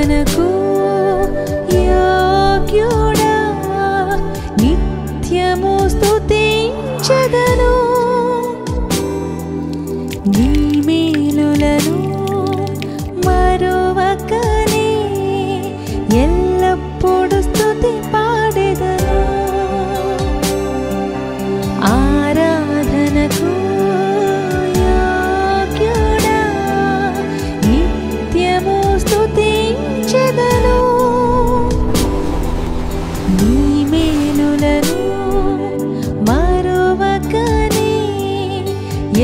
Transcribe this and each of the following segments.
ఆరాధనకు యోగ్యుడా, నిత్యము స్తుతించెదను. నీ మేలులను మరువకనే ఎల్లప్పుడు స్తుతి పాడెదను. ఆరాధనకు యోగ్యుడా, నిత్యము స్తుతించెదను. నీ మేలులను మరువకనే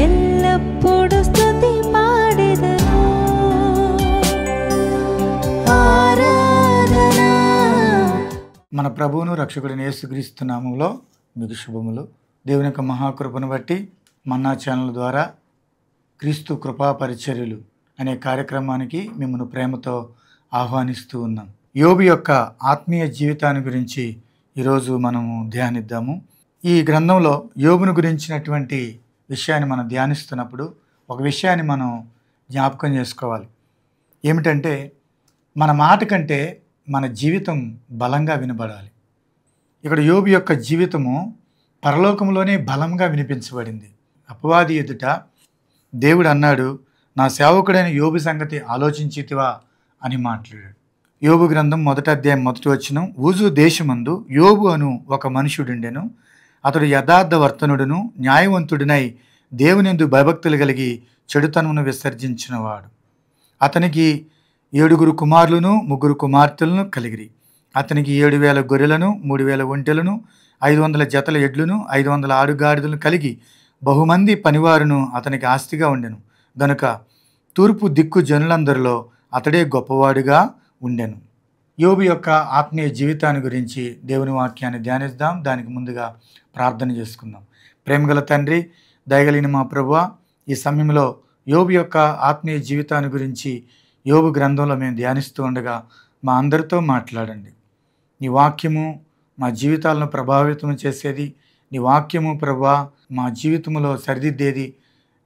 ఎల్లప్పుడు స్తుతి పాడెదను. ఆరాధన. మన ప్రభువును రక్షకుడిని యేసుక్రీస్తు నామములో మీకు శుభములు. దేవుని యొక్క మహాకృపను బట్టి మన్నా ఛానల్ ద్వారా క్రీస్తు కృపా పరిచర్యలు అనే కార్యక్రమానికి మిమ్మల్ని ప్రేమతో ఆహ్వానిస్తూ ఉన్నాం. యోబు యొక్క ఆత్మీయ జీవితాన్ని గురించి ఈరోజు మనము ధ్యానిద్దాము. ఈ గ్రంథంలో యోబును గురించినటువంటి విషయాన్ని మనం ధ్యానిస్తున్నప్పుడు ఒక విషయాన్ని మనం జ్ఞాపకం చేసుకోవాలి. ఏమిటంటే, మన మాట కంటే మన జీవితం బలంగా వినబడాలి. ఇక్కడ యోబు యొక్క జీవితము పరలోకంలోనే బలంగా వినిపించబడింది. అపవాది ఎదుట దేవుడు అన్నాడు, నా సేవకుడైన యోబు సంగతి ఆలోచించితివా అని మాట్లాడాడు. యోబు గ్రంథం 1వ అధ్యాయం 1వ వచనం, ఊజు దేశమందు యోబు అను ఒక మనుషుడుండెను. అతడు యథార్థవర్తనుడును న్యాయవంతుడినై దేవునియందు భయభక్తులు కలిగి చెడుతనమును విసర్జించినవాడు. అతనికి 7 కుమారులను 3 కుమార్తెలను కలిగిరి. అతనికి 7,000 గొర్రెలను 3,000 ఒంటెలను 500 జతల ఎడ్లను 500 ఆడుగాడిదలను కలిగి బహుమంది పనివారును అతనికి ఆస్తిగా ఉండెను. గనుక తూర్పు దిక్కు జనులందరిలో అతడే గొప్పవాడుగా ఉండెను. యోబు యొక్క ఆత్మీయ జీవితాన్ని గురించి దేవుని వాక్యాన్ని ధ్యానిద్దాం. దానికి ముందుగా ప్రార్థన చేసుకుందాం. ప్రేమగల తండ్రి, దయగలిగిన మా ప్రభువా, ఈ సమయంలో యోబు యొక్క ఆత్మీయ జీవితాన్ని గురించి యోబు గ్రంథంలో మేము ధ్యానిస్తూ ఉండగా మా అందరితో మాట్లాడండి. నీ వాక్యము మా జీవితాలను ప్రభావితం చేసేది. నీ వాక్యము ప్రభువా మా జీవితంలో సరిదిద్దేది.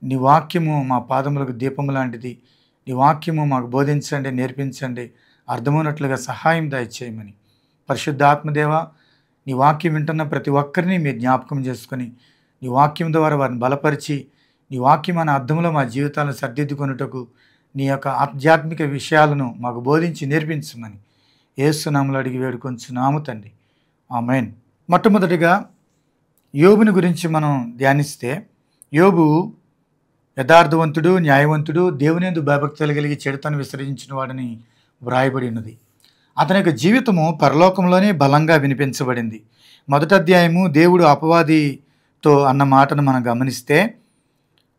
నీ వాక్యము మా పాదములకు దీపము లాంటిది. నీ వాక్యము మాకు బోధించండి, నేర్పించండి, అర్థమైనట్లుగా సహాయం దయచేయమని పరిశుద్ధాత్మదేవ, నీ వాక్యం వింటున్న ప్రతి ఒక్కరిని మీరు జ్ఞాపకం చేసుకొని నీ వాక్యం ద్వారా వారిని బలపరిచి నీ వాక్యం అనే అర్థంలో మా జీవితాలను సరిదిద్దుకొనుటకు నీ యొక్క ఆధ్యాత్మిక విషయాలను మాకు బోధించి నేర్పించమని యేసు నామములో అడిగి వేడుకొంచున్నాము తండ్రి, ఆమేన్. మొట్టమొదటిగా యోబుని గురించి మనం ధ్యానిస్తే, యోబు యథార్థవంతుడు, న్యాయవంతుడు, దేవునియందు భయభక్తులు కలిగి చెడుతను విసర్జించిన వాడని వ్రాయబడి ఉన్నది. అతని యొక్క జీవితము పరలోకంలోనే బలంగా వినిపించబడింది. 1వ అధ్యాయము దేవుడు అపవాదితో అన్న మాటను మనం గమనిస్తే,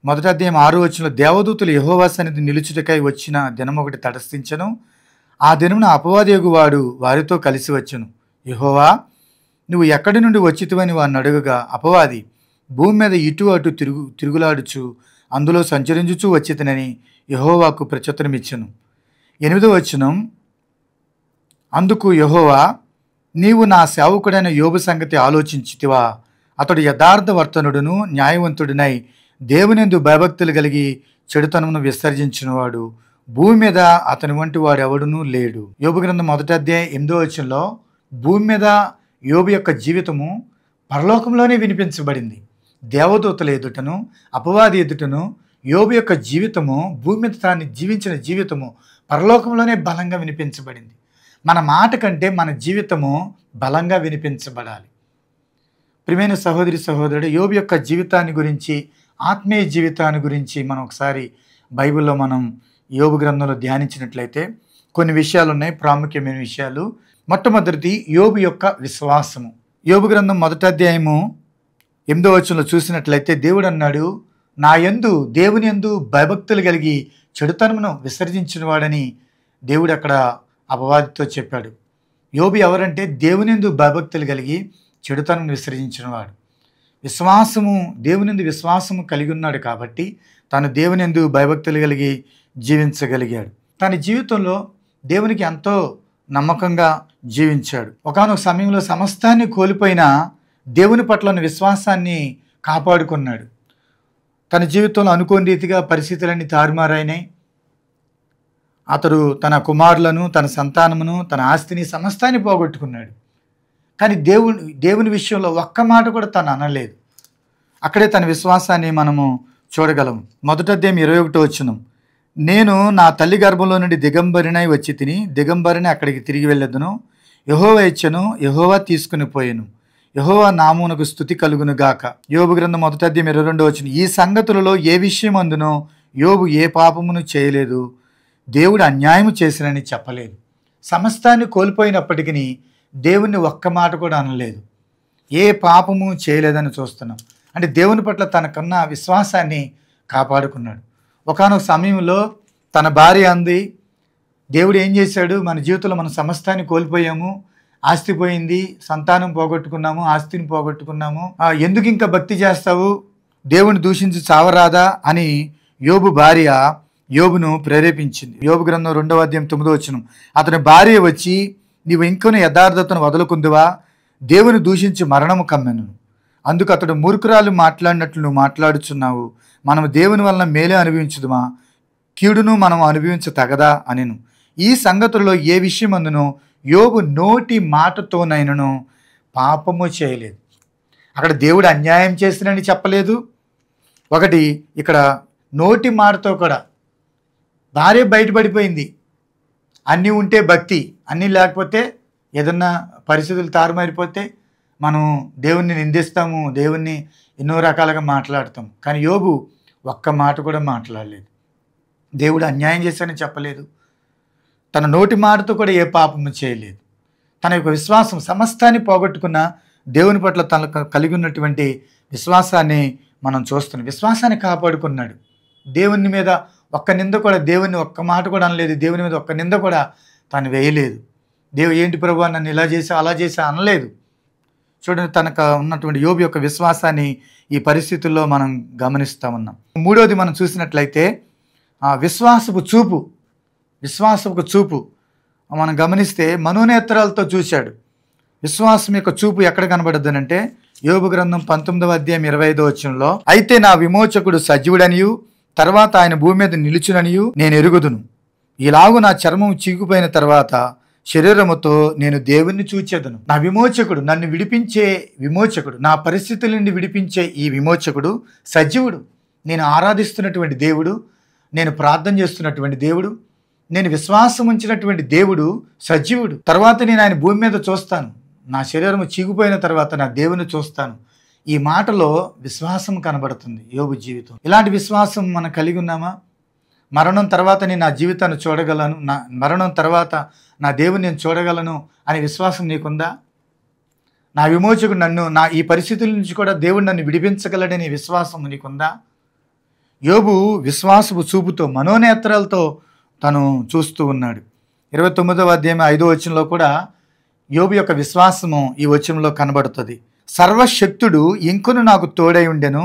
1వ అధ్యాయం 6వ వచనంలో, దేవదూతలు యెహోవా సన్నిధి నిలుచుటకై వచ్చిన దినం ఒకటి తటస్థించను. ఆ దినమున అపవాదియగు వాడు వారితో కలిసి వచ్చును. యెహోవా, నువ్వు ఎక్కడి నుండి వచ్చితివని వారిని అడుగగా, అపవాది, భూమి మీద ఇటు అటు తిరుగులాడుచు అందులో సంచరించుచూ వచ్చితనని యెహోవాకు ప్రత్యుత్తరమిచ్చెను. 8వ వచనం, అందుకు యెహోవా, నీవు నా సేవకుడైన యోబు సంగతి ఆలోచించితివా? అతడు యథార్థవర్తనుడును న్యాయవంతుడినై దేవునియందు భయభక్తులు కలిగి చెడుతనమును విసర్జించినవాడు. భూమి మీద అతని వంటి వాడు ఎవడునూ లేడు. యోబు గ్రంథం 1వ అధ్యాయం 8వ వచనంలో భూమి మీద యోబు యొక్క జీవితము పరలోకంలోనే వినిపించబడింది. దేవదూతల ఎదుటను అపవాది ఎదుటను యోబు యొక్క జీవితము, భూమి మీద తాను జీవించిన జీవితము పరలోకంలోనే బలంగా వినిపించబడింది. మన మాట కంటే మన జీవితము బలంగా వినిపించబడాలి. ప్రియమైన సహోదరి సహోదరుడు, యోబు యొక్క జీవితాన్ని గురించి, ఆత్మీయ జీవితాన్ని గురించి మనం ఒకసారి బైబిల్లో మనం యోబు గ్రంథంలో ధ్యానించినట్లయితే కొన్ని విషయాలు ఉన్నాయి, ప్రాముఖ్యమైన విషయాలు. మొట్టమొదటిది యోబు యొక్క విశ్వాసము. యోబు గ్రంథం 1వ అధ్యాయము 8వ వచనంలో చూసినట్లయితే దేవుడు అన్నాడు, నా యందు దేవుని యందు భయభక్తులు కలిగి చెడుతనమును విసర్జించిన వాడని దేవుడు అక్కడ అపవాదితో చెప్పాడు. యోబు ఎవరంటే దేవుని యందు భయభక్తులు కలిగి చెడుతనమును విసర్జించిన వాడు. విశ్వాసము, దేవుని యందు విశ్వాసము కలిగి ఉన్నాడు కాబట్టి తాను దేవుని యందు భయభక్తులు కలిగి జీవించగలిగాడు. తన జీవితంలో దేవునికి ఎంతో నమ్మకంగా జీవించాడు. ఒకానొక సమయంలో సమస్తాన్ని కోల్పోయినా దేవుని పట్ల విశ్వాసాన్ని కాపాడుకున్నాడు. తన జీవితంలో అనుకోని రీతిగా పరిస్థితులన్నీ తారుమారైనాయి. అతడు తన కుమారులను, తన సంతానమును, తన ఆస్తిని, సమస్తాన్ని పోగొట్టుకున్నాడు. కానీ దేవుని విషయంలో ఒక్క మాట కూడా తను అనలేదు. అక్కడే తన విశ్వాసాన్ని మనము చూడగలం. మొదటి అధ్యాయం 21వ వచనం, నేను నా తల్లి గర్భంలో నుండి దిగంబరినై వచ్చి తిని దిగంబరిని అక్కడికి తిరిగి వెళ్ళెదను. యెహోవా ఇచ్చెను, యెహోవా తీసుకుని పోయెను, యెహోవా నామమునకు స్తుతి కలుగును గాక. యోబు గ్రంథం మొదటి అధ్యాయం 22వ వచనం, ఈ సంగతులలో ఏ విషయం అందునో యోబు ఏ పాపమును చేయలేదు, దేవుడు అన్యాయము చేసినని చెప్పలేదు. సమస్తాన్ని కోల్పోయినప్పటికీ దేవుణ్ణి ఒక్క మాట కూడా అనలేదు, ఏ పాపము చేయలేదని చూస్తున్నాం. అంటే దేవుని పట్ల తనకున్న విశ్వాసాన్ని కాపాడుకున్నాడు. ఒకానొక సమయంలో తన భార్య అంది, దేవుడు ఏం చేశాడు, మన జీవితంలో మనం సమస్తాన్ని కోల్పోయాము, ఆస్తి పోయింది, సంతానం పోగొట్టుకున్నాము, ఆస్తిని పోగొట్టుకున్నాము, ఎందుకు ఇంకా భక్తి చేస్తావు, దేవుని దూషించి చావరాదా అని యోబు భార్య యోబును ప్రేరేపించింది. యోబు గ్రంథం 2వ అధ్యాయం 9వ వచనం, అతని భార్య వచ్చి, నీవు ఇంకొన యథార్థతను వదులుకుందువా, దేవుని దూషించి మరణము కమ్మెను, అందుకు అతడు మూర్ఖురాలు మాట్లాడినట్లు నువ్వు మాట్లాడుచున్నావు, మనము దేవుని వలన మేలే అనుభవించుదుమా, కీడును మనం అనుభవించ తగదా అనెను. ఈ సంగతుల్లో ఏ విషయం అందునో యోబు నోటి మాటతోనైనను పాపము చేయలేదు. అక్కడ దేవుడు అన్యాయం చేసినని చెప్పలేదు. ఒకటి ఇక్కడ నోటి మాటతో కూడా భార్య బయటపడిపోయింది. అన్నీ ఉంటే భక్తి, అన్నీ లేకపోతే ఏదన్నా పరిస్థితులు తారుమారిపోతే మనం దేవుణ్ణి నిందిస్తాము, దేవుణ్ణి ఎన్నో రకాలుగా మాట్లాడతాం. కానీ యోబు ఒక్క మాట కూడా మాట్లాడలేదు. దేవుడు అన్యాయం చేశాడని చెప్పలేదు, తన నోటి మాటతో కూడా ఏ పాపము చేయలేదు. తన యొక్క విశ్వాసం, సమస్తాన్ని పోగొట్టుకున్న దేవుని పట్ల తనకు కలిగి ఉన్నటువంటి విశ్వాసాన్ని మనం చూస్తున్నాం. విశ్వాసాన్ని కాపాడుకున్నాడు. దేవుని మీద ఒక్క నింద కూడా, దేవుని ఒక్క మాట కూడా అనలేదు, దేవుని మీద ఒక్క నింద కూడా తను వేయలేదు. ఏంటి ప్రభువా నన్ను ఇలా చేసా అలా చేసా అనలేదు. చూడండి, తనకు ఉన్నటువంటి యోబు యొక్క విశ్వాసాన్ని ఈ పరిస్థితుల్లో మనం గమనిస్తూ ఉన్నాం. మూడోది మనం చూసినట్లయితే విశ్వాసపు చూపు మనం గమనిస్తే మనోనేత్రాలతో చూశాడు. విశ్వాసం యొక్క చూపు ఎక్కడ కనబడుతుందంటే యోబు గ్రంథం 19వ అధ్యాయం 25వ వచనంలో, అయితే నా విమోచకుడు సజీవుడనియు తర్వాత ఆయన భూమి మీద నిలుచుననియు నేను ఎరుగుదును, ఇలాగు నా చర్మం చీకుపోయిన తర్వాత శరీరముతో నేను దేవుణ్ణి చూచేదను. నా విమోచకుడు, నన్ను విడిపించే విమోచకుడు, నా పరిస్థితుల నుండి విడిపించే ఈ విమోచకుడు సజీవుడు. నేను ఆరాధిస్తున్నటువంటి దేవుడు, నేను ప్రార్థన చేస్తున్నటువంటి దేవుడు, నేను విశ్వాసం ఉంచినటువంటి దేవుడు సజీవుడు. తర్వాత నేను ఆయన భూమి మీద చూస్తాను, నా శరీరము చీకుపోయిన తర్వాత నా దేవుని చూస్తాను. ఈ మాటలో విశ్వాసం కనబడుతుంది యోబు జీవితం. ఇలాంటి విశ్వాసం మనం కలిగి ఉన్నామా? మరణం తర్వాత నేను నా జీవితాన్ని చూడగలను, మరణం తర్వాత నా దేవుని నేను చూడగలను అనే విశ్వాసం నీకుందా? నా విమోచకుడు నా ఈ పరిస్థితుల నుంచి కూడా దేవుడు నన్ను విడిపించగలడనే విశ్వాసం నీకుందా? యోబు విశ్వాసపు చూపుతో, మనోనేత్రాలతో తను చూస్తూ ఉన్నాడు. 29వ అధ్యాయం 5వ వచనంలో కూడా యోబు యొక్క విశ్వాసము ఈ వచనంలో కనబడుతుంది. సర్వశక్తుడు ఇంకొను నాకు తోడై ఉండెను,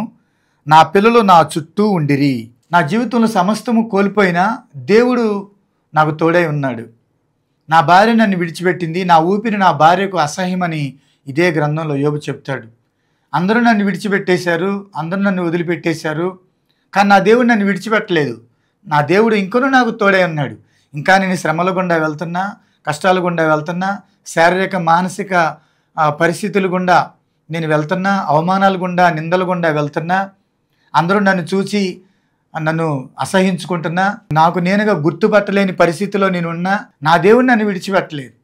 నా పిల్లలు నా చుట్టూ ఉండిరి. నా జీవితంలో సమస్తము కోల్పోయినా దేవుడు నాకు తోడై ఉన్నాడు. నా భార్య నన్ను విడిచిపెట్టింది, నా ఊపిరి నా భార్యకు అసహ్యమని ఇదే గ్రంథంలో యోబు చెప్తాడు. అందరూ నన్ను విడిచిపెట్టేశారు, అందరూ నన్ను వదిలిపెట్టేశారు, కానీ నా దేవుడు నన్ను విడిచిపెట్టలేదు. నా దేవుడు ఇంకొను నాకు తోడై ఉన్నాడు. ఇంకా నేను శ్రమల గుండా వెళ్తున్నా, కష్టాల గుండా వెళ్తున్నా, శారీరక మానసిక పరిస్థితుల గుండా నేను వెళ్తున్నా, అవమానాల గుండా నిందల గుండా వెళ్తున్నా, అందరూ నన్ను చూసి నన్ను అసహించుకుంటున్నా, నాకు నేనుగా గుర్తుపట్టలేని పరిస్థితిలో నేను ఉన్నా, నా దేవుడు నన్ను విడిచిపెట్టలేదు,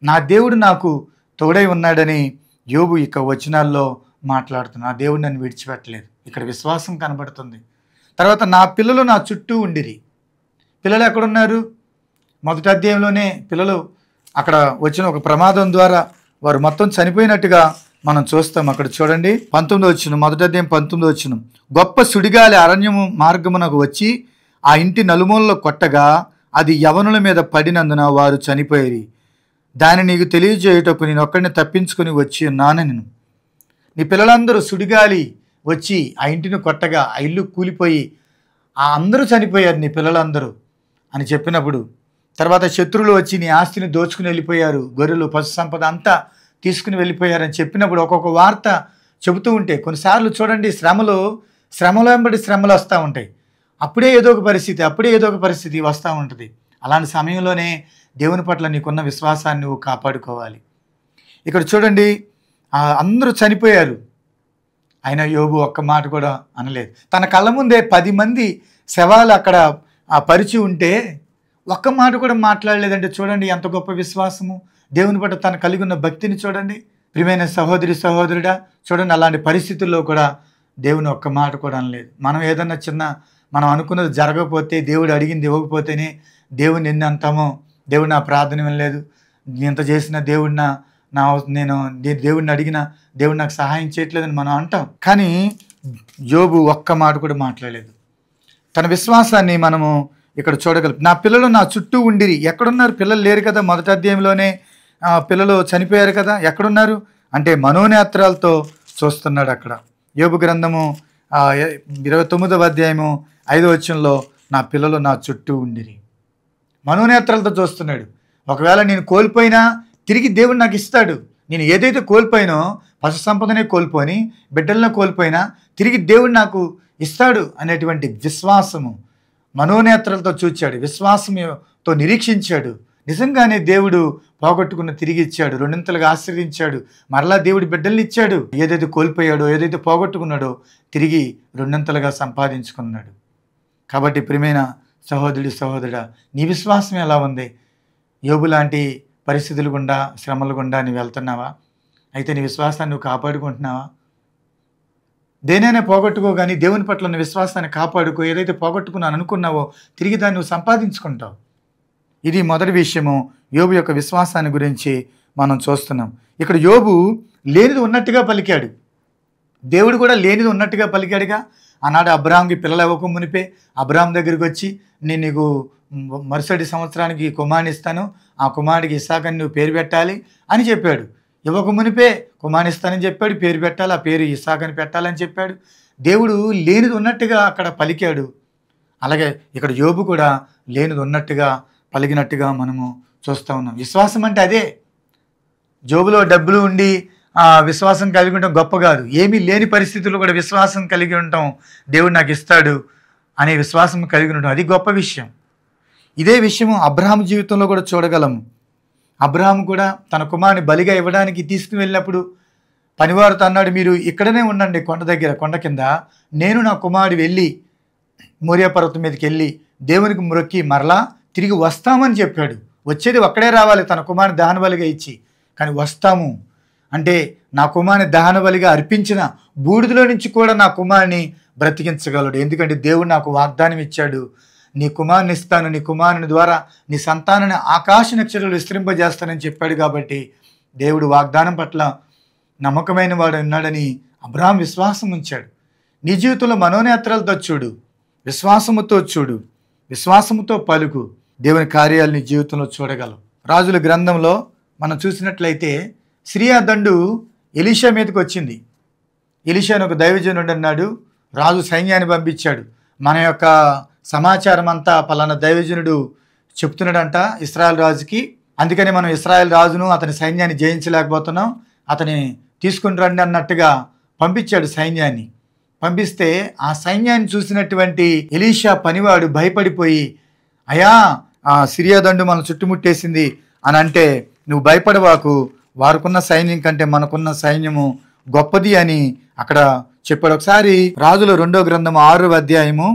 నా దేవుడు నాకు తోడై ఉన్నాడని యోబు ఇక వచనాల్లో మాట్లాడుతున్నా. నా దేవుడు నన్ను విడిచిపెట్టలేదు. ఇక్కడ విశ్వాసం కనబడుతుంది. తర్వాత నా పిల్లలు నా చుట్టూ ఉండిరి. పిల్లలు ఎక్కడున్నారు? మొదటి అధ్యాయంలోనే పిల్లలు అక్కడ వచ్చిన ఒక ప్రమాదం ద్వారా వారు మొత్తం చనిపోయినట్టుగా మనం చూస్తాం. అక్కడ చూడండి 19వ వచనం, మొదటి అధ్యాయం 19వ వచనం, గొప్ప సుడిగాలి అరణ్యము మార్గమునకు వచ్చి ఆ ఇంటి నలుమూలలో కొట్టగా అది యవనుల మీద పడినందున వారు చనిపోయేది. దాన్ని నీకు తెలియజేయుటకు నేను ఒక్కడిని తప్పించుకొని వచ్చి ఉన్నానని. నీ పిల్లలందరూ సుడిగాలి వచ్చి ఆ ఇంటిని కొట్టగా ఆ ఇల్లు కూలిపోయి అందరూ చనిపోయారు నీ పిల్లలందరూ అని చెప్పినప్పుడు, తర్వాత శత్రువులు వచ్చి నీ ఆస్తిని దోచుకుని వెళ్ళిపోయారు, గొర్రెలు పశు సంపద అంతా తీసుకుని వెళ్ళిపోయారని చెప్పినప్పుడు ఒక్కొక్క వార్త చెబుతూ ఉంటే, కొన్నిసార్లు చూడండి శ్రమలో వెంబడి శ్రమలు వస్తూ ఉంటాయి. అప్పుడే ఏదో ఒక పరిస్థితి వస్తూ ఉంటుంది. అలాంటి సమయంలోనే దేవుని పట్ల నీకున్న విశ్వాసాన్ని నువ్వు కాపాడుకోవాలి. ఇక్కడ చూడండి, అందరూ చనిపోయారు, అయినా యోబు ఒక్క మాట కూడా అనలేదు. తన కళ్ళ ముందే 10 మంది శవాలు అక్కడ పరిచి ఉంటే ఒక్క మాట కూడా మాట్లాడలేదంటే చూడండి ఎంత గొప్ప విశ్వాసము. దేవుని పట్ల తను కలిగి ఉన్న భక్తిని చూడండి. ప్రియమైన సహోదరి సహోదరుడా, చూడండి అలాంటి పరిస్థితుల్లో కూడా దేవుని ఒక్క మాట కూడా అనలేదు. మనం ఏదన్నా మనం అనుకున్నది జరగకపోతే, దేవుడు అడిగింది ఇవ్వకపోతేనే దేవుని ఎన్ని అంటామో, దేవుడు నా ప్రార్థన వినలేదు, ఇంత చేసిన దేవుడు నేను దేవుడిని అడిగిన దేవుడు నాకు సహాయం చేయట్లేదని మనం అంటాం. కానీ యోబు ఒక్క మాట కూడా మాట్లాడలేదు. తన విశ్వాసాన్ని మనము ఇక్కడ చూడగలం. నా పిల్లలు నా చుట్టూ ఉండిరి. ఎక్కడున్నారు? పిల్లలు లేరు కదా, మొదటి అధ్యాయంలోనే పిల్లలు చనిపోయారు కదా, ఎక్కడున్నారు అంటే మనోనేత్రాలతో చూస్తున్నాడు. అక్కడ యోబు గ్రంథము 29వ అధ్యాయము 5వ వచనంలో నా పిల్లలు నా చుట్టూ ఉండిరి. మనోనేత్రాలతో చూస్తున్నాడు. ఒకవేళ నేను కోల్పోయినా తిరిగి దేవుడు నాకు ఇస్తాడు. నేను ఏదైతే కోల్పోయినో, పశు సంపదనే కోల్పోని, బిడ్డలను కోల్పోయినా తిరిగి దేవుడు నాకు ఇస్తాడు అనేటువంటి విశ్వాసము మనోనేత్రాలతో చూచాడు. విశ్వాసంతో నిరీక్షించాడు. నిజంగానే దేవుడు పోగొట్టుకున్న తిరిగి ఇచ్చాడు, రెండింతలుగా ఆశీర్వదించాడు. మరలా దేవుడు బిడ్డల్ని ఇచ్చాడు. ఏదైతే కోల్పోయాడో, ఏదైతే పోగొట్టుకున్నాడో తిరిగి రెండింతలుగా సంపాదించుకున్నాడు. కాబట్టి ప్రియమైన సహోదరుడి సహోదరుడా, నీ విశ్వాసం ఎలా ఉంది? యోబు లాంటి పరిస్థితులు గుండా, శ్రమల గుండా నువ్వు వెళ్తున్నావా? అయితే నీ విశ్వాసాన్ని నువ్వు కాపాడుకుంటున్నావా? దేనైనా పోగొట్టుకో, కానీ దేవుని పట్ల ఉన్న విశ్వాసాన్ని కాపాడుకో. ఏదైతే పోగొట్టుకున్నాను అనుకున్నావో తిరిగి దాన్ని నువ్వు సంపాదించుకుంటావు. ఇది మొదటి విషయము. యోబు యొక్క విశ్వాసాన్ని గురించి మనం చూస్తున్నాం. ఇక్కడ యోబు లేనిది ఉన్నట్టుగా పలికాడు. దేవుడు కూడా లేనిది ఉన్నట్టుగా పలికాడుగా. ఆనాడు అబ్రాహాంకి పిల్లలు ఇవ్వక మునిపే అబ్రాహాం దగ్గరికి వచ్చి, నేను నీకు మరుసటి సంవత్సరానికి కుమారుని ఇస్తాను, ఆ కుమారుడికి ఇస్సాకని నువ్వు పేరు పెట్టాలి అని చెప్పాడు. ఇవ్వక మునిపే కుమారుని ఇస్తానని చెప్పాడు, పేరు పెట్టాలి, ఆ పేరు ఇస్సాకని పెట్టాలని చెప్పాడు. దేవుడు లేనిది ఉన్నట్టుగా అక్కడ పలికాడు. అలాగే ఇక్కడ యోబు కూడా లేనిది ఉన్నట్టుగా పలికినట్టుగా మనము చూస్తూ ఉన్నాం. విశ్వాసం అంటే అదే. జోబులో డబ్బులు ఉండి విశ్వాసం కలిగి ఉండటం గొప్ప కాదు. ఏమీ లేని పరిస్థితుల్లో కూడా విశ్వాసం కలిగి ఉండటం, దేవుడు నాకు ఇస్తాడు అనే విశ్వాసం కలిగి ఉండటం, అది గొప్ప విషయం. ఇదే విషయము అబ్రహాం జీవితంలో కూడా చూడగలము. అబ్రహాం కూడా తన కుమారుని బలిగా ఇవ్వడానికి తీసుకుని వెళ్ళినప్పుడు పనివారితో అన్నాడు, మీరు ఇక్కడనే ఉండండి కొండ దగ్గర, కొండ కింద, నేను నా కుమారుడు వెళ్ళి మోరియా పర్వతం మీదకి వెళ్ళి దేవునికి మొక్కి మరలా తిరిగి వస్తామని చెప్పాడు. వచ్చేది ఒక్కడే రావాలి, తన కుమారుని దహన బలిగా ఇచ్చి, కానీ వస్తాము అంటే నా కుమారుని దహన బలిగా అర్పించిన బూడిదలో నుంచి కూడా నా కుమారుని బ్రతికించగలడు. ఎందుకంటే దేవుడు నాకు వాగ్దానం ఇచ్చాడు, నీ కుమారుని ఇస్తాను, నీ కుమారుని ద్వారా నీ సంతానాన్ని ఆకాశ నక్షత్రాలు విస్తరింపజేస్తానని చెప్పాడు. కాబట్టి దేవుడు వాగ్దానం పట్ల నమ్మకమైన వాడు ఉన్నాడని అబ్రహాం విశ్వాసం ఉంచాడు. నీ జీవితంలో మనోనేత్రాలతో చూడు, విశ్వాసముతో చూడు, విశ్వాసముతో పలుకు, దేవుని కార్యాలు నీ జీవితంలో చూడగలవు. రాజుల గ్రంథంలో మనం చూసినట్లయితే సిరియా దండు ఎలీషా మీదకి వచ్చింది. ఎలీషాను ఒక దైవజనుడు అన్నాడు, రాజు సైన్యాన్ని పంపించాడు. మన యొక్క సమాచారం అంతా పలానా దైవజనుడు చెప్తున్నాడంట ఇశ్రాయేల్ రాజుకి, అందుకని మనం ఇశ్రాయేల్ రాజును అతని సైన్యాన్ని జయించలేకపోతున్నాం, అతని తీసుకుని రండి అన్నట్టుగా పంపించాడు సైన్యాన్ని. పంపిస్తే ఆ సైన్యాన్ని చూసినటువంటి ఎలీషా పనివాడు భయపడిపోయి, అయా ఆ సిరియా దండు మనం చుట్టుముట్టేసింది అని అంటే, నువ్వు భయపడవాకు, వారికున్న సైన్యం కంటే మనకున్న సైన్యము గొప్పది అని అక్కడ చెప్పాడు. ఒకసారి రాజుల 2వ గ్రంథము 6వ అధ్యాయము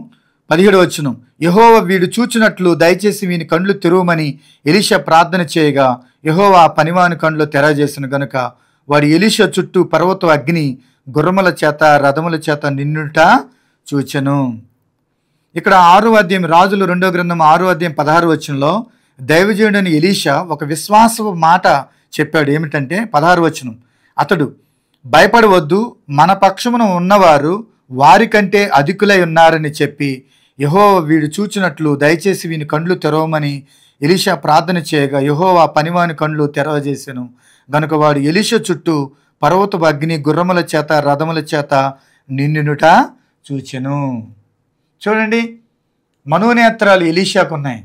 17వ వచనం, యెహోవా వీడు చూచినట్లు దయచేసి వీని కండ్లు తెరవమని ఎలీషా ప్రార్థన చేయగా యెహోవా ఆ పనివాని కండ్లు తెరచేసిన గనుక వాడు ఎలీషా చుట్టూ పర్వత అగ్ని గుర్రముల చేత రథముల చేత నిన్నుట చూచెను. ఇక్కడ 6వ అధ్యాయం, రాజుల 2వ గ్రంథం 6వ అధ్యాయం 16వ వచనంలో దైవజనుడైన ఎలీషా ఒక విశ్వాస మాట చెప్పాడు. ఏమిటంటే 16వ వచనం, అతడు భయపడవద్దు, మన పక్షమున ఉన్నవారు వారికంటే అధికులై ఉన్నారని చెప్పి యెహోవా వీడు చూచినట్లు దయచేసి వీని కండ్లు తెరవమని ఎలీషా ప్రార్థన చేయగా యెహోవా పనివాని కండ్లు తెరవజేసెను గనుక వాడు ఎలీషా చుట్టూ పర్వతపు అగ్ని గుర్రముల చేత రథముల చేత నిండినుట చూచెను. చూడండి, మనోనేత్రాలు ఎలీషాకు ఉన్నాయి.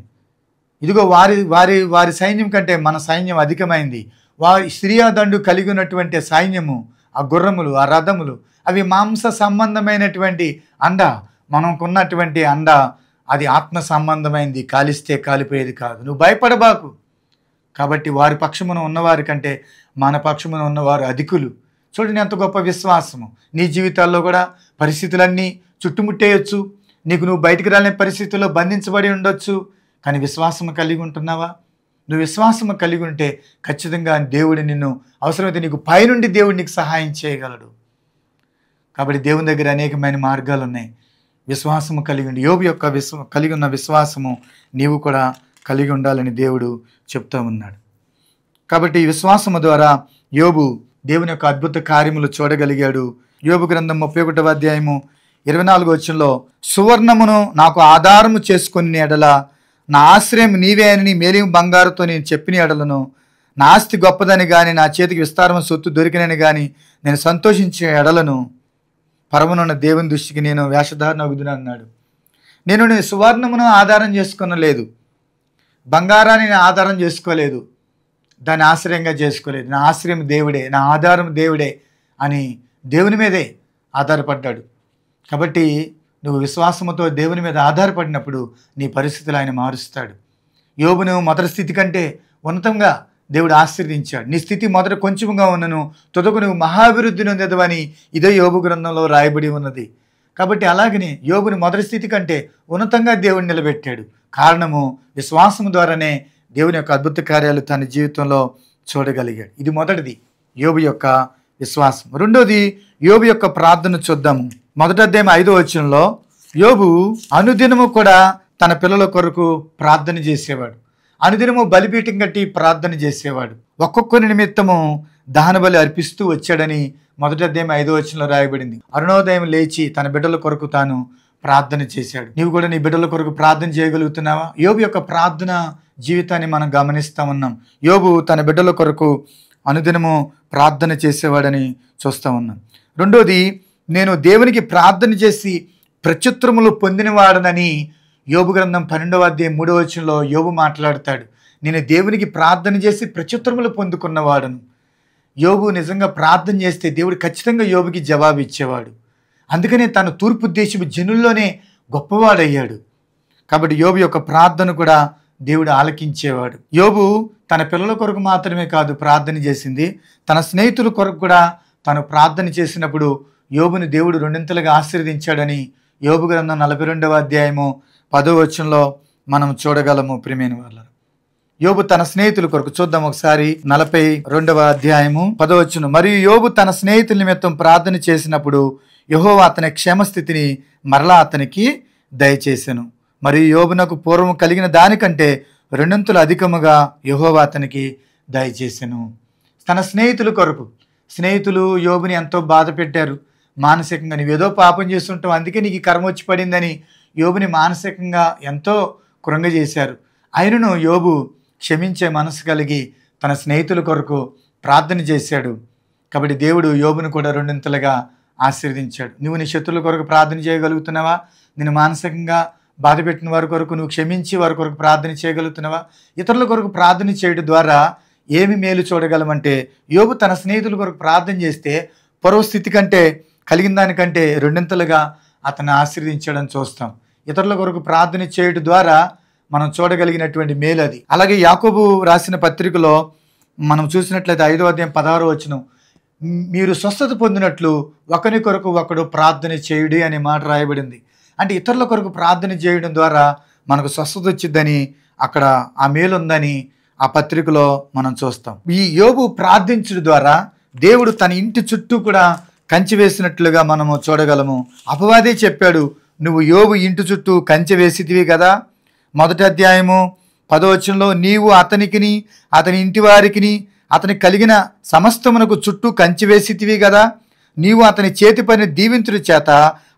ఇదిగో వారి వారి వారి సైన్యం కంటే మన సైన్యం అధికమైంది. వారి సిరియా దండు కలిగి ఉన్నటువంటి సైన్యము, ఆ గుర్రములు, ఆ రథములు, అవి మాంస సంబంధమైనటువంటి అండ, మనకున్నటువంటి అండ అది ఆత్మ సంబంధమైంది, కాలిస్తే కాలిపోయేది కాదు. నువ్వు భయపడబాకు. కాబట్టి వారి పక్షమున ఉన్నవారి కంటే మన పక్షమున ఉన్నవారు అధికులు. చూడండి ఎంత గొప్ప విశ్వాసము. నీ జీవితాల్లో కూడా పరిస్థితులన్నీ చుట్టుముట్టేయచ్చు, నువ్వు బయటికి రాలేని పరిస్థితుల్లో బంధించబడి ఉండొచ్చు. కానీ విశ్వాసము కలిగి ఉంటున్నావా? నువ్వు విశ్వాసము కలిగి ఉంటే ఖచ్చితంగా దేవుడు నిన్ను, అవసరమైతే నీకు పైనుండి దేవుడు నీకు సహాయం చేయగలడు. కాబట్టి దేవుని దగ్గర అనేకమైన మార్గాలు ఉన్నాయి. విశ్వాసము కలిగి ఉండి, యోబు యొక్క కలిగి ఉన్న విశ్వాసము నీవు కూడా కలిగి ఉండాలని దేవుడు చెప్తూ ఉన్నాడు. కాబట్టి ఈ విశ్వాసము ద్వారా యోబు దేవుని యొక్క అద్భుత కార్యములు చూడగలిగాడు. యోబు గ్రంథం 31వ అధ్యాయము 24వ వచనంలో, సువర్ణమును నాకు ఆధారము చేసుకుని ఎడల నా ఆశ్రయం నీవే అని మేలిమి బంగారుతో నేను చెప్పిన ఎడలను, నా ఆస్తి గొప్పదని కానీ నా చేతికి విస్తారమైన సొత్తు దొరికినని కానీ నేను సంతోషించే ఎడలను పరమునున్న దేవుని దృష్టికి నేను వేషధారణ అగుదును అన్నాడు. నేను సువర్ణమును ఆధారం చేసుకునలేదు, బంగారాన్ని నేను ఆధారం చేసుకోలేదు, దాన్ని ఆశ్రయంగా చేసుకోలేదు. నా ఆశ్రయం దేవుడే, నా ఆధారం దేవుడే అని దేవుని మీదే ఆధారపడ్డాడు. కాబట్టి నువ్వు విశ్వాసముతో దేవుని మీద ఆధారపడినప్పుడు నీ పరిస్థితులు ఆయన మారుస్తాడు. యోబును మొదటి స్థితి కంటే ఉన్నతంగా దేవుడు ఆశీర్వదించాడు. నీ స్థితి మొదట కొంచెముగా ఉన్నను తుదకు నువ్వు మహాభివృద్ధి నొందెదవని ఇదే యోబు గ్రంథంలో రాయబడి ఉన్నది. కాబట్టి అలాగనే యోబుని మొదటి స్థితి కంటే ఉన్నతంగా దేవుడు నిలబెట్టాడు. కారణము విశ్వాసము ద్వారానే దేవుని యొక్క అద్భుత కార్యాలు తన జీవితంలో చూడగలిగాడు. ఇది మొదటిది, యోబు యొక్క విశ్వాసం. రెండోది, యోబు యొక్క ప్రార్థన చూద్దాము. మొదటి అధ్యాయం 5వ వచనంలో, యోబు అనుదినము కూడా తన పిల్లల కొరకు ప్రార్థన చేసేవాడు. అనుదినము బలిపీఠం కట్టి ప్రార్థన చేసేవాడు. ఒక్కొక్కరి నిమిత్తము దహన బలి అర్పిస్తూ వచ్చాడని మొదటి అధ్యాయం 5వ వచనంలో రాయబడింది. అరుణోదయం లేచి తన బిడ్డల కొరకు తాను ప్రార్థన చేశాడు. నీవు కూడా నీ బిడ్డల కొరకు ప్రార్థన చేయగలుగుతున్నావా? యోబు యొక్క ప్రార్థన జీవితాన్ని మనం గమనిస్తూ ఉన్నాం. యోబు తన బిడ్డల కొరకు అనుదినము ప్రార్థన చేసేవాడని చూస్తూ ఉన్నాం. రెండోది, నేను దేవునికి ప్రార్థన చేసి ప్రత్యుత్తరములు పొందినవాడనని యోబు గ్రంథం 12వ అధ్యాయం 3వ వచనంలో యోబు మాట్లాడతాడు. నేను దేవునికి ప్రార్థన చేసి ప్రత్యుత్తరములు పొందుకున్నవాడను. యోబు నిజంగా ప్రార్థన చేస్తే దేవుడు ఖచ్చితంగా యోబుకి జవాబు ఇచ్చేవాడు. అందుకనే తను తూర్పు దేశపు జనుల్లోనే గొప్పవాడయ్యాడు. కాబట్టి యోబు యొక్క ప్రార్థన కూడా దేవుడు ఆలకించేవాడు. యోబు తన పిల్లల కొరకు మాత్రమే కాదు ప్రార్థన చేసింది, తన స్నేహితుల కొరకు కూడా తను ప్రార్థన చేసినప్పుడు యోబుని దేవుడు రెండింతలుగా ఆశీర్వదించాడని యోబు గ్రంథం 42వ అధ్యాయము 10వ వచనంలో మనం చూడగలము. ప్రియమైన వాళ్ళ యోబు తన స్నేహితుల కొరకు చూద్దాం ఒకసారి. 42వ అధ్యాయము 10వ వచనం, మరియు యోబు తన స్నేహితుల నిమిత్తం ప్రార్థన చేసినప్పుడు యెహోవా అతని క్షేమస్థితిని మరలా అతనికి దయచేసెను. మరియు యోబునకు పూర్వం కలిగిన దానికంటే రెండంతులు అధికముగా యెహోవా అతనికి దయచేసెను. తన స్నేహితుల కొరకు, స్నేహితులు యోబుని ఎంతో బాధ పెట్టారు మానసికంగా. నువ్వేదో పాపం చేస్తుంటావు, అందుకే నీకు కర్మ వచ్చి పడిందని యోబుని మానసికంగా ఎంతో కృంగజేశారు. అయినను యోబు క్షమించే మనసు కలిగి తన స్నేహితుల కొరకు ప్రార్థన చేశాడు. కాబట్టి దేవుడు యోబును కూడా రెండింతలుగా ఆశీర్వదించాడు. నువ్వు నీ శత్రువుల కొరకు ప్రార్థన చేయగలుగుతున్నావా? నేను మానసికంగా బాధ పెట్టిన వారి కొరకు నువ్వు క్షమించి వారి కొరకు ప్రార్థన చేయగలుగుతున్నావా? ఇతరుల కొరకు ప్రార్థన చేయడం ద్వారా ఏమి మేలు చూడగలమంటే, యోబు తన స్నేహితుల కొరకు ప్రార్థన చేస్తే పూర్వస్థితి కంటే కలిగిన దానికంటే రెండింతలుగా అతన్ని ఆశీర్వదించడం చూస్తాం. ఇతరుల కొరకు ప్రార్థన చేయడం ద్వారా మనం చూడగలిగినటువంటి మేలు అది. అలాగే యాకోబు రాసిన పత్రికలో మనం చూసినట్లయితే 5వ అధ్యాయం 16వ వచనం, మీరు స్వస్థత పొందినట్లు ఒకరి కొరకు ఒకడు ప్రార్థన చేయుడి అనే మాట రాయబడింది. అంటే ఇతరుల కొరకు ప్రార్థన చేయడం ద్వారా మనకు స్వస్థత వచ్చిందని, అక్కడ ఆ మేలు ఉందని ఆ పత్రికలో మనం చూస్తాం. ఈ యోబు ప్రార్థించడం ద్వారా దేవుడు తన ఇంటి చుట్టూ కూడా కంచె వేసినట్లుగా మనము చూడగలము. అపవాదే చెప్పాడు, నువ్వు యోబు ఇంటి చుట్టూ కంచె వేసితివి కదా. మొదటి అధ్యాయము 10వ వచనంలో, నీవు అతనికిని అతని ఇంటి వారికిని అతనికి కలిగిన సమస్తమునకు చుట్టూ కంచె వేసితివి కదా. నీవు అతని చేతి పని దీవించుడి చేత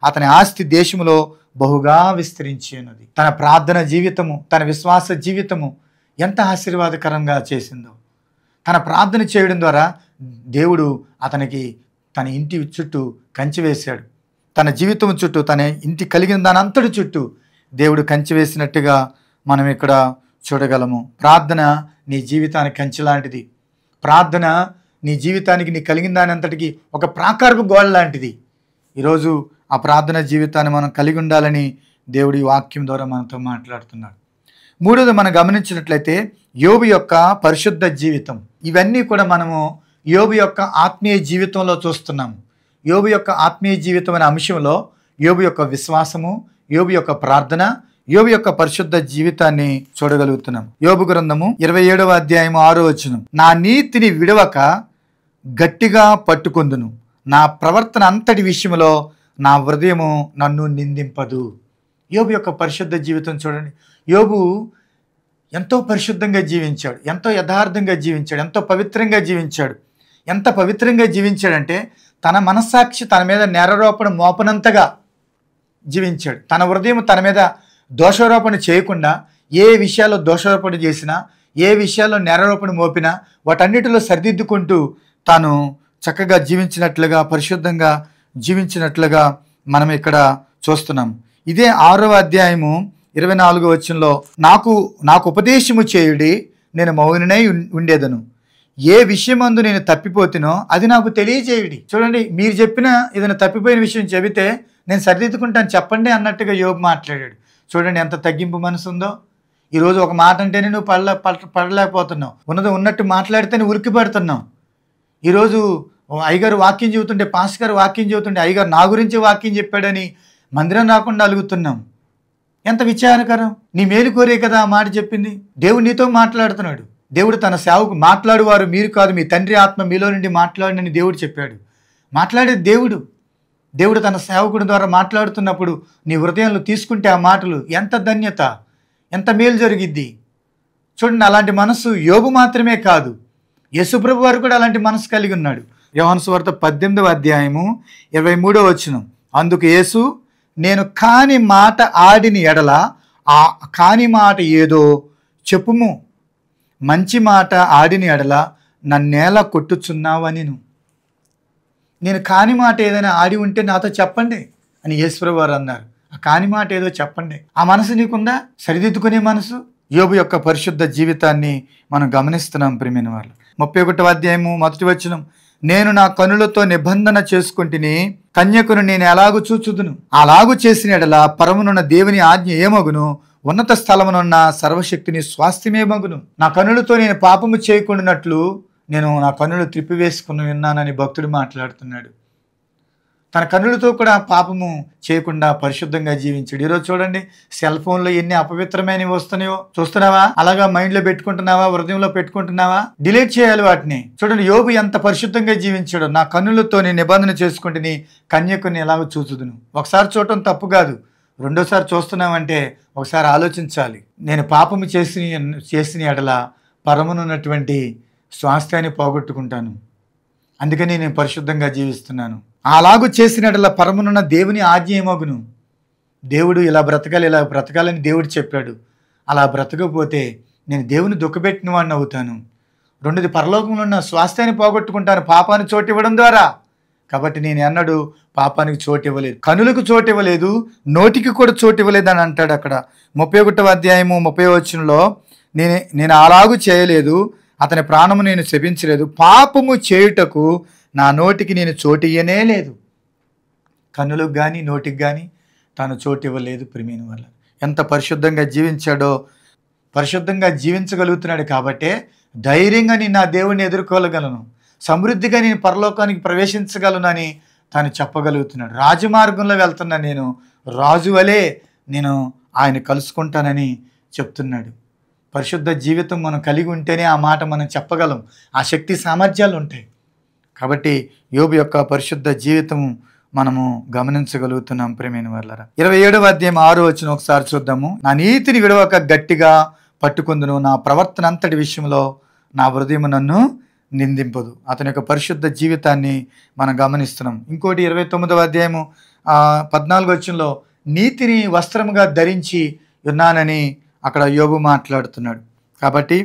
అతని ఆస్తి దేశములో బహుగా విస్తరించినది. తన ప్రార్థన జీవితము, తన విశ్వాస జీవితము ఎంత ఆశీర్వాదకరంగా చేసిందో. తన ప్రార్థన చేయడం ద్వారా దేవుడు అతనికి తన ఇంటి చుట్టూ కంచె వేశాడు. తన జీవితం చుట్టూ, తన ఇంటి కలిగిన దాని అంతటి చుట్టూ దేవుడు కంచె వేసినట్టుగా మనం ఇక్కడ చూడగలము. ప్రార్థన నీ జీవితానికి కంచె లాంటిది. ప్రార్థన నీ జీవితానికి, నీ కలిగిన దాని అంతటికి ఒక ప్రాకారపు గోడ లాంటిది. ఈరోజు ఆ ప్రార్థన జీవితాన్ని మనం కలిగి ఉండాలని దేవుడి వాక్యం ద్వారా మనతో మాట్లాడుతున్నాడు. మూడోది మనం గమనించినట్లయితే యోబు యొక్క పరిశుద్ధ జీవితం. ఇవన్నీ కూడా మనము యోబు యొక్క ఆత్మీయ జీవితంలో చూస్తున్నాము. యోబు యొక్క ఆత్మీయ జీవితం అనే అంశంలో యోబు యొక్క విశ్వాసము, యోబు యొక్క ప్రార్థన, యోబు యొక్క పరిశుద్ధ జీవితాన్ని చూడగలుగుతున్నాం. యోబు గ్రంథము 27వ అధ్యాయము 6వ వచనం, నా నీతిని విడవక గట్టిగా పట్టుకొందును, నా ప్రవర్తన అంతటి విషయంలో నా హృదయము నన్ను నిందింపదు. యోబు యొక్క పరిశుద్ధ జీవితం చూడండి. యోబు ఎంతో పరిశుద్ధంగా జీవించాడు, ఎంతో యథార్థంగా జీవించాడు, ఎంతో పవిత్రంగా జీవించాడు. ఎంత పవిత్రంగా జీవించాడంటే తన మనస్సాక్షి తన మీద నేరారోపణ మోపనంతగా జీవించాడు. తన హృదయం తన మీద దోషారోపణ చేయకుండా, ఏ విషయాల్లో దోషారోపణ చేసినా, ఏ విషయాల్లో నేరారోపణ మోపినా వాటన్నిటిలో సరిదిద్దుకుంటూ తాను చక్కగా జీవించినట్లుగా, పరిశుద్ధంగా జీవించినట్లుగా మనం ఇక్కడ చూస్తున్నాం. ఇదే 6వ అధ్యాయము 24వ వచనంలో, నాకు ఉపదేశము చేయుడి, నేను మౌననై ఉండేదను, ఏ విషయమందు నేను తప్పిపోతునో అది నాకు తెలియజేయుడి. చూడండి, మీరు చెప్పిన ఏదైనా తప్పిపోయిన విషయం చెబితే నేను సరిదిద్దుకుంటాను చెప్పండి అన్నట్టుగా యోబు మాట్లాడాడు. చూడండి ఎంత తగ్గింపు మనసు ఉందో. ఈరోజు ఒక మాట అంటేనే నువ్వు పడలేకపోతున్నావు, ఉన్నది ఉన్నట్టు మాట్లాడితేనే ఉరికి పడుతున్నావు. ఈరోజు అయ్యగారు వాక్యం చెబుతుంటే, పాస్ గారు వాక్యం చెబుతుంటే, అయ్యగారు నా గురించి వాక్యం చెప్పాడని మందిరం రాకుండా అలుగుతున్నాం. ఎంత విచారకరం. నీ మేలు కోరే కదా ఆ మాట చెప్పింది. దేవుడు నీతో మాట్లాడుతున్నాడు. దేవుడు తన సేవకు, మాట్లాడువారు మీరు కాదు, మీ తండ్రి ఆత్మ మీలో నుండి మాట్లాడని దేవుడు చెప్పాడు. మాట్లాడేది దేవుడు. దేవుడు తన సేవకుడి ద్వారా మాట్లాడుతున్నప్పుడు నీ హృదయంలో తీసుకుంటే ఆ మాటలు ఎంత ధన్యత, ఎంత మేలు జరిగిద్ది. చూడండి, అలాంటి మనసు యోబు మాత్రమే కాదు, యేసుప్రభు వారు కూడా అలాంటి మనసు కలిగి ఉన్నాడు. యోహాను సువార్త 18వ అధ్యాయము 23వ వచనం, అందుకు యేసు, నేను కాని మాట ఆడిని ఎడల ఆ కాని మాట ఏదో చెప్పుము, మంచి మాట ఆడిని ఎడల నన్నేలా కొట్టుచున్నావని. నేను కాని మాట ఏదైనా ఆడి ఉంటే నాతో చెప్పండి అని యేసుప్రభు వారు అన్నారు. ఆ కాని మాట ఏదో చెప్పండి. ఆ మనసు నీకుందా? సరిదిద్దుకునే మనసు. యోబు యొక్క పరిశుద్ధ జీవితాన్ని మనం గమనిస్తున్నాం ప్రియమైన వాళ్ళు. 31వ అధ్యాయము 1వ వచనం, నేను నా కనులతో నిబంధన చేసుకుంటుని, కన్యకును నేను ఎలాగూ చూచుదును, అలాగూ చేసిన ఎడల పరమునున్న దేవుని ఆజ్ఞ ఏమగును, ఉన్నత స్థలమునున్న సర్వశక్తిని స్వాస్థ్యమే మగును. నా కనులతో నేను పాపము చేయకుండానట్లు నేను నా కన్నులు త్రిప్పివేసుకుని విన్నానని భక్తుడు మాట్లాడుతున్నాడు. తన కన్నులతో కూడా పాపము చేయకుండా పరిశుద్ధంగా జీవించాడు. ఈరోజు చూడండి, సెల్ ఫోన్లో ఎన్ని అపవిత్రమైనవి వస్తున్నాయో చూస్తున్నావా? అలాగా మైండ్లో పెట్టుకుంటున్నావా? హృదయంలో పెట్టుకుంటున్నావా? డిలీట్ చేయాలి వాటిని. చూడండి, యోబు ఎంత పరిశుద్ధంగా జీవించాడు. నా కన్నులతో నేను నిబంధన చేసుకుంటుని, కన్యకుని ఎలాగో చూచుదును. ఒకసారి చూడటం తప్పు కాదు, రెండోసారి చూస్తున్నామంటే ఒకసారి ఆలోచించాలి. నేను పాపము చేసిన ఎడల పరమునున్నటువంటి స్వాస్థ్యాన్ని పోగొట్టుకుంటాను, అందుకని నేను పరిశుద్ధంగా జీవిస్తున్నాను. అలాగూ చేసిన ఎడల పరమునున్న దేవుని ఆజ్ఞ ఏమగును. దేవుడు ఇలా బ్రతకాలని దేవుడు చెప్పాడు. అలా బ్రతకపోతే నేను దేవుని దుఃఖపెట్టిన వాడిని అవుతాను. రెండోది, పరలోకంలో ఉన్న స్వాస్థ్యాన్ని పోగొట్టుకుంటాను పాపానికి చోటు ఇవ్వడం ద్వారా. కాబట్టి నేను ఎన్నడూ పాపానికి చోటు ఇవ్వలేదు, కనులకు చోటు ఇవ్వలేదు, నోటికి కూడా చోటు ఇవ్వలేదు అని అంటాడు అక్కడ 31వ అధ్యాయము 30వ వచనంలో, నేను అలాగూ చేయలేదు, అతని ప్రాణము నేను శపించలేదు, పాపము చేయుటకు నా నోటికి నేను చోటు ఇయ్యనే లేదు. కన్నులకు కానీ నోటికి కానీ తాను చోటు ఇవ్వలేదు. ప్రియమైన వల్ల ఎంత పరిశుద్ధంగా జీవించాడో, పరిశుద్ధంగా జీవించగలుగుతున్నాడు కాబట్టే ధైర్యంగా నేను నా దేవుడిని ఎదుర్కోగలను, సమృద్ధిగా నేను పరలోకానికి ప్రవేశించగలను అని తాను చెప్పగలుగుతున్నాడు. రాజమార్గంలో వెళ్తున్నా నేను, రాజు వలె నేను ఆయన కలుసుకుంటానని చెప్తున్నాడు. పరిశుద్ధ జీవితం మనం కలిగి ఉంటేనే ఆ మాట మనం చెప్పగలం, ఆ శక్తి సామర్థ్యాలు ఉంటాయి. కాబట్టి యోబు యొక్క పరిశుద్ధ జీవితం మనము గమనించగలుగుతున్నాం ప్రియమైన వాళ్ళరా. 27వ అధ్యాయం 6వ వచనం ఒకసారి చూద్దాము. నా నీతిని విడవక గట్టిగా పట్టుకుందును, నా ప్రవర్తన అంతటి విషయంలో నా హృదయం నన్ను నిందింపదు. అతని యొక్క పరిశుద్ధ జీవితాన్ని మనం గమనిస్తున్నాం. ఇంకోటి 29వ అధ్యాయము 14వ వచనంలో, నీతిని వస్త్రముగా ధరించి ఉన్నానని అక్కడ యోబు మాట్లాడుతున్నాడు. కాబట్టి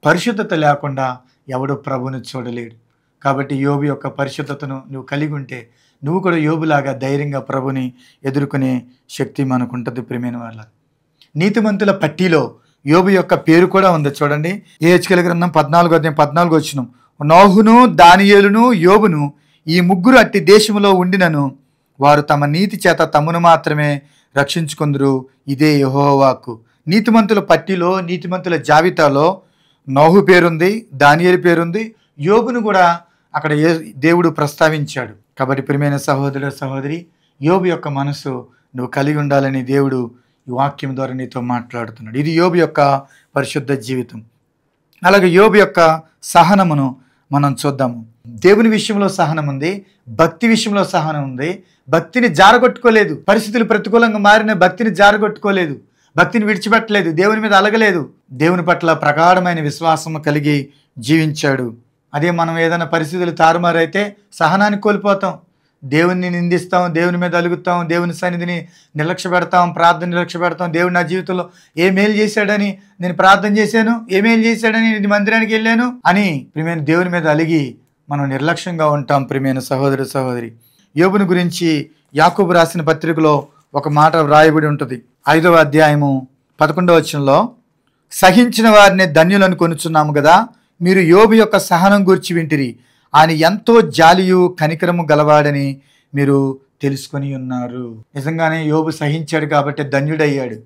పరిశుద్ధత లేకుండా ఎవడు ప్రభుని చూడలేడు. కాబట్టి యోబు యొక్క పరిశుద్ధతను నువ్వు కలిగి ఉంటే నువ్వు కూడా యోబులాగా ధైర్యంగా ప్రభుని ఎదుర్కొనే శక్తి మనకు ఉంటుంది ప్రియమైన వాళ్ళ. నీతిమంతుల పట్టిలో యోబు యొక్క పేరు కూడా ఉంది. చూడండి, యెహెజ్కేలు గ్రంథం 14వ అధ్యాయం 14వ వచనం, నోహును, దానియేలును, యోబును ఈ ముగ్గురు అట్టి దేశములో ఉండినను వారు తమ నీతి చేత తమను మాత్రమే రక్షించుకొందురు, ఇదే యెహోవా వాక్కు. నీతిమంతుల పట్టిలో, నీతిమంతుల జాబితాలో నోహు పేరుంది, దానియేలు పేరుంది, యోబును కూడా అక్కడ దేవుడు ప్రస్తావించాడు. కాబట్టి ప్రియమైన సహోదరుడు సహోదరి, యోబు యొక్క మనసు నువ్వు కలిగి ఉండాలని దేవుడు ఈ వాక్యం ద్వారా నీతో మాట్లాడుతున్నాడు. ఇది యోబు యొక్క పరిశుద్ధ జీవితం. అలాగే యోబు యొక్క సహనమును మనం చూద్దాము. దేవుని విషయంలో సహనం ఉంది, భక్తి విషయంలో సహనం ఉంది. భక్తిని జారగొట్టుకోలేదు. పరిస్థితులు ప్రతికూలంగా మారిన భక్తిని జారగొట్టుకోలేదు, భక్తిని విడిచిపెట్టలేదు, దేవుని మీద అలగలేదు. దేవుని పట్ల ప్రగాఢమైన విశ్వాసం కలిగి జీవించాడు. అదే మనం ఏదైనా పరిస్థితులు తారుమారైతే సహనాన్ని కోల్పోతాం, దేవుని నిందిస్తాం, దేవుని మీద అలుగుతాం, దేవుని సన్నిధిని నిర్లక్ష్య పెడతాం, ప్రార్థన నిర్లక్ష్య పెడతాం. దేవుడు నా జీవితంలో ఏ మేలు చేశాడని నేను ప్రార్థన చేశాను, ఏ మేలు చేశాడని నేను మందిరానికి వెళ్ళాను అని ప్రియమైన దేవుని మీద అలిగి మనం నిర్లక్ష్యంగా ఉంటాం. ప్రియమైన సహోదరు సహోదరి, యోబుని గురించి యాకోబు రాసిన పత్రికలో ఒక మాట వ్రాయబడి ఉంటుంది. 5వ అధ్యాయము 11వ వచనంలో, సహించిన వారిని ధన్యులను కొనుచున్నాము కదా, మీరు యోబు యొక్క సహనం గూర్చి వింటిరి, ఆయన ఎంతో జాలియు కనికరము గలవాడని మీరు తెలుసుకొని ఉన్నారు. నిజంగానే యోబు సహించాడు కాబట్టి ధన్యుడయ్యాడు.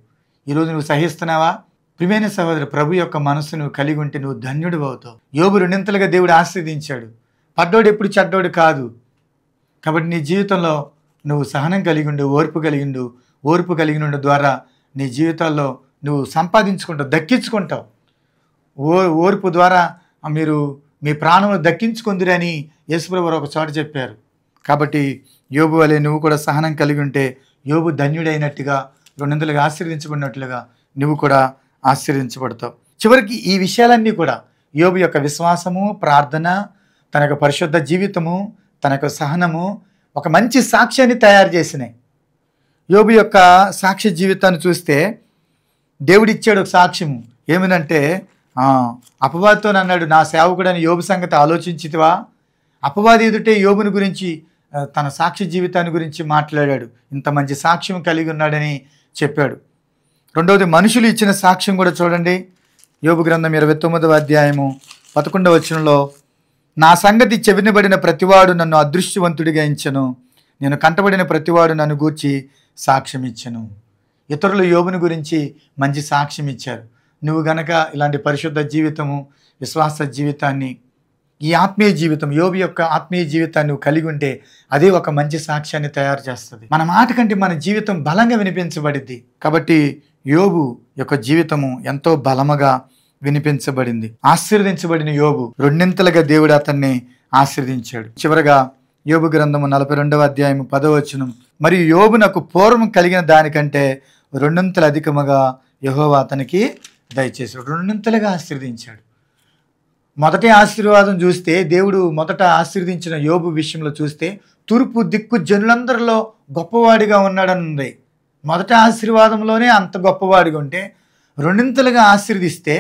ఈరోజు నువ్వు సహిస్తున్నావా? ప్రియమైన సహోదరు, ప్రభు యొక్క మనసు నువ్వు కలిగి ఉంటే నువ్వు ధన్యుడు అవుతావు. యోబు రెండింతలుగా దేవుడు ఆశీర్వదించాడు. పడ్డోడు ఎప్పుడు చెడ్డోడు కాదు. కాబట్టి నీ జీవితంలో నువ్వు సహనం కలిగి ఉండు, ఓర్పు కలిగి ఉండు. ఓర్పు కలిగి ఉండు ద్వారా నీ జీవితాల్లో నువ్వు సంపాదించుకుంటావు, దక్కించుకుంటావు. ఓర్పు ద్వారా మీరు మీ ప్రాణములు దక్కించుకుందిరని యేసుప్రభు ఒక చోట చెప్పారు. కాబట్టి యోబు వలె నువ్వు కూడా సహనం కలిగి ఉంటే యోబు ధన్యుడైనట్టుగా, రెండొందలుగా ఆశీర్వదించబడినట్లుగా నువ్వు కూడా ఆశీర్వదించబడతావు. చివరికి ఈ విషయాలన్నీ కూడా యోబు యొక్క విశ్వాసము, ప్రార్థన, తన యొక్క పరిశుద్ధ జీవితము, తన యొక్క సహనము ఒక మంచి సాక్ష్యాన్ని తయారు చేసినాయి. యోబు యొక్క సాక్ష్య జీవితాన్ని చూస్తే దేవుడిచ్చాడు ఒక సాక్ష్యము. ఏమినంటే, అపవాదితో అన్నాడు, నా సేవకుడని యోబు సంగతి ఆలోచించితివా? అపవాది ఎదుటే యోబుని గురించి తన సాక్ష్య జీవితాన్ని గురించి మాట్లాడాడు. ఇంత మంచి సాక్ష్యం కలిగి ఉన్నాడని చెప్పాడు. రెండవది, మనుషులు ఇచ్చిన సాక్ష్యం కూడా చూడండి. యోబు గ్రంథం 29వ అధ్యాయము 11వ వచనంలో, నా సంగతి చెవినబడిన ప్రతివాడు నన్ను అదృష్టవంతుడిగా ఎంచెను, నేను కంటబడిన ప్రతివాడు నన్ను గూర్చి సాక్ష్యం ఇచ్చెను. ఇతరులు యోబుని గురించి మంచి సాక్ష్యం ఇచ్చారు. నువ్వు గనక ఇలాంటి పరిశుద్ధ జీవితము, విశ్వాస జీవితాన్ని, ఈ ఆత్మీయ జీవితం, యోబు యొక్క ఆత్మీయ జీవితాన్ని నువ్వు కలిగి ఉంటే అదే ఒక మంచి సాక్ష్యాన్ని తయారు చేస్తుంది. మన మాట కంటే మన జీవితం బలంగా వినిపించబడింది. కాబట్టి యోబు యొక్క జీవితము ఎంతో బలముగా వినిపించబడింది. ఆశీర్వదించబడిన యోబు రెండింతలుగా దేవుడు అతన్ని ఆశీర్వదించాడు. చివరగా యోబు గ్రంథము 42వ అధ్యాయము 10వ వచనం, మరియు యోబునకు పూర్వం కలిగిన దానికంటే రెండింతలు అధికముగా యెహోవా అతనికి దయచేసాడు. రెండింతలుగా ఆశీర్వదించాడు. మొదటి ఆశీర్వాదం చూస్తే, దేవుడు మొదట ఆశీర్వదించిన యోబు విషయంలో చూస్తే తూర్పు దిక్కు జనులందరిలో గొప్పవాడిగా ఉన్నాడని ఉంది. మొదటి ఆశీర్వాదంలోనే అంత గొప్పవాడిగా ఉంటే రెండింతలుగా ఆశీర్వదిస్తే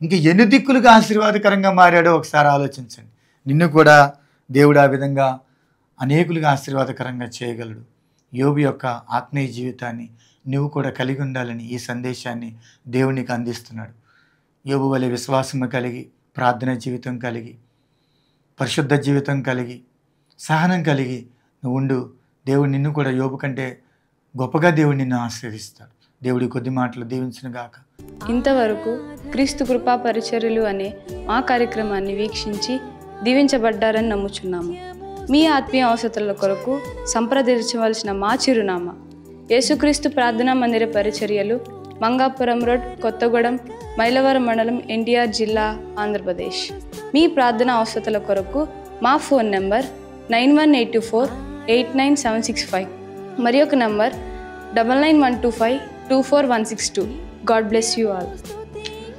ఇంకా ఎన్ని దిక్కులుగా ఆశీర్వాదకరంగా మారాడో ఒకసారి ఆలోచించండి. నిన్ను కూడా దేవుడు ఆ విధంగా అనేకులుగా ఆశీర్వాదకరంగా చేయగలడు. యోబు యొక్క ఆత్మీయ జీవితాన్ని నువ్వు కూడా కలిగి ఉండాలని ఈ సందేశాన్ని దేవునికి అందిస్తున్నాడు. యోబు వలె విశ్వాసము కలిగి, ప్రార్థన జీవితం కలిగి, పరిశుద్ధ జీవితం కలిగి, సహనం కలిగి నువ్వు ఉండు. దేవుడు నిన్ను కూడా యోబు కంటే గొప్పగా దేవుడు నిన్ను ఆశీర్వదిస్తాడు. దేవుడి కొద్ది మాటలు దీవించును గాక. ఇంతవరకు క్రీస్తు కృపా పరిచర్యలు అనే మా కార్యక్రమాన్ని వీక్షించి దీవించబడ్డారని నమ్ముచున్నాము. మీ ఆత్మీయ అవసరాల కొరకు సంప్రదించవలసిన మా చిరునామా: యేసుక్రీస్తు ప్రార్థనా మందిర పరిచర్యలు, మంగాపురం రోడ్, కొత్తగూడెం, మైలవరం మండలం, ఎన్టీఆర్ జిల్లా, ఆంధ్రప్రదేశ్. మీ ప్రార్థనా అవసరాల కొరకు మా ఫోన్ నంబర్ 9182489765, మరి ఒక number 9912524162. God bless you all.